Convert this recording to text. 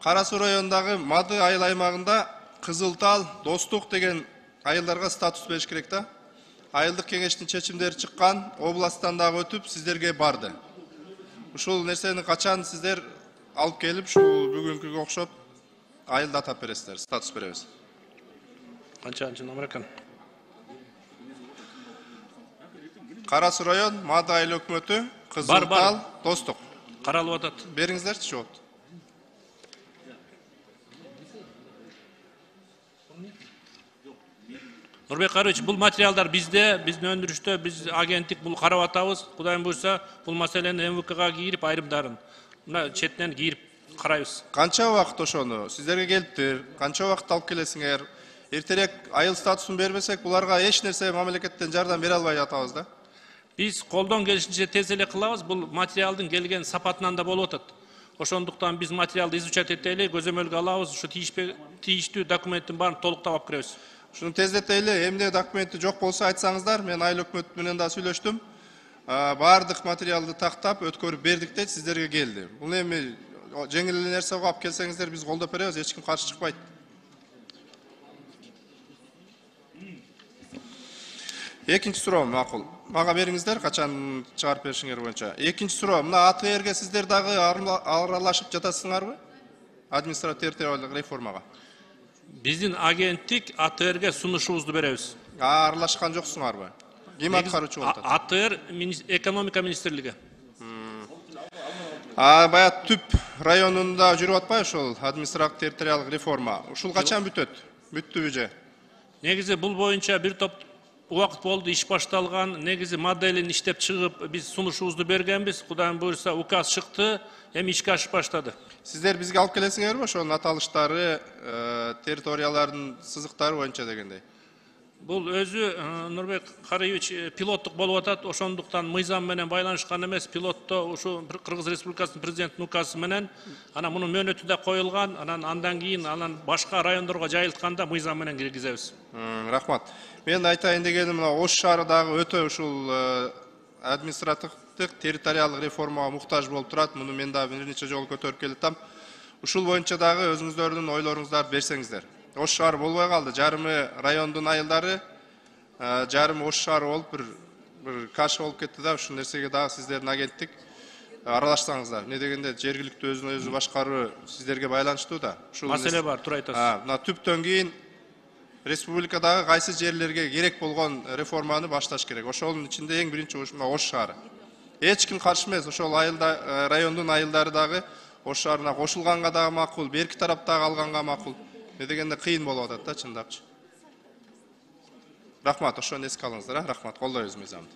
Кара Суу районундагы Мады айыл аймагында Кызылтал, Достук деген айылдарга статус бериш керек да. Айылдык кеңештин чечимдери чыккан, областтан дагы өтүп сиздерге барды. Ушул нерсени качан сиздер алып келип, ушул бүгүнкүгө окшоп айылда атап бересиздер, статус беребиз. Канчанчы номер экен? Кара Суу район, Мады айыл өкмөтү, Кызылтал, Достук. Каралып атат. Бериңиздерчи жоопту. Нурбек Карыч, бул материалдар bizde, биздин өндүрүштө, биз агенттик бул карап атабыз. Кудайым буйрса, бул маселени МВКга кийирип, айрымдарын мына четинен кийирип карайбыз. Канча убакыт ошону сиздерге келиптир? Канча убакыт алып келесиңер? Эртерээк айыл статусун бербесек, буларга эч нерсе мамлекеттен жардам бере албай атабыз да. Биз колдон келишинче тез эле кылабыз. Бул материалдын келген сапатынан да болуп атат. Ошондуктан биз материалды изучать этели, көзөмөлгө алабыз, ушу тийиштүү документтин баарын толуктап алып киребиз. Шуну тездетели, эмне документи жок болсо айтсаңыздар, мен айыл өкмөтү менен да сүйлөштүм. Баардык материалды тактап, өткөрүп бердик дейт, сиздерге келди. Бул эми жеңил эле нерсе алып келсеңиздер, биз колдоп беребиз, эч ким каршы чыкпайт. Экинчи суроо макул. Мага бериңиздер, качан чыгарып беришиңер боюнча. Экинчи суроо, мына АТРге сиздер дагы аралашып жатасыңарбы? Административдик реформага. Биздин агенттик АТРге сунушубузду беребиз. Аралашкан жоксуңарбы? Ким аткаруучу болуп атат? АТР экономика министрлиги. Бая Түп районунда жүрүп атпайбы ошол административдик территориалдык реформа? Ушул качан бүтөт? Бүттүбү же? Негизи бул боюнча бир топ убакыт болду, иш башталган. Негизи моделин иштеп чыгып, биз сунушубузду бергенбиз. Кудайым буйрса, указ чыкты, эми ишке ашып баштады. Сиздер бизге алып келесиңерби ошонун аталыштары, территориялардын сызыктары боюнча дегендей? Бул өзү Нурбек Карыевич пилоттук болуп атат. Ошондуктан мыйзам менен байланышкан эмес, пилотто ушу Кыргыз Республикасынын президентинин указы менен, анан мунун мөөнөтү да коюлган, андан кийин башка райондорго жайылтканда мыйзам менен киргизебиз. Рахмат. Мен айтайын дегеним, мына Ош шаары дагы өтө ушул административдик территориалдык реформага муктаж болуп турат. Муну мен дагы бир нече жолу көтөрүп келатам. Ушул боюнча дагы өзүңүздөрдүн ойлоруңуздарды берсеңиздер. Ош шаары болбой калды. Жарымы райондун айылдары, жарымы Ош шаары болуп бир каша болуп кетти да. Ушул нерсеге дагы сиздердин агенттик аралашсаңыздар. Эмне дегенде жергиликтүү өзүн өзү башкаруу сиздерге байланыштуу да. Маселе бар, туура айтасыз. Мына Түптөн кийин республикадагы кайсы жерлерге керек болгон реформаны башташ керек. Ошонун ичинде эң биринчи Ош шаары. Эч ким каршы эмес. Ошол айылда райондун айылдары дагы Ош шаарына кошулганга дагы макул, берки тараптагы алганга макул. Эмне дегенде кыйын болуп атат да, чындапчы. Рахмат, ошону эске алыңыздар, рахмат. Колдойбуз мыйзамды.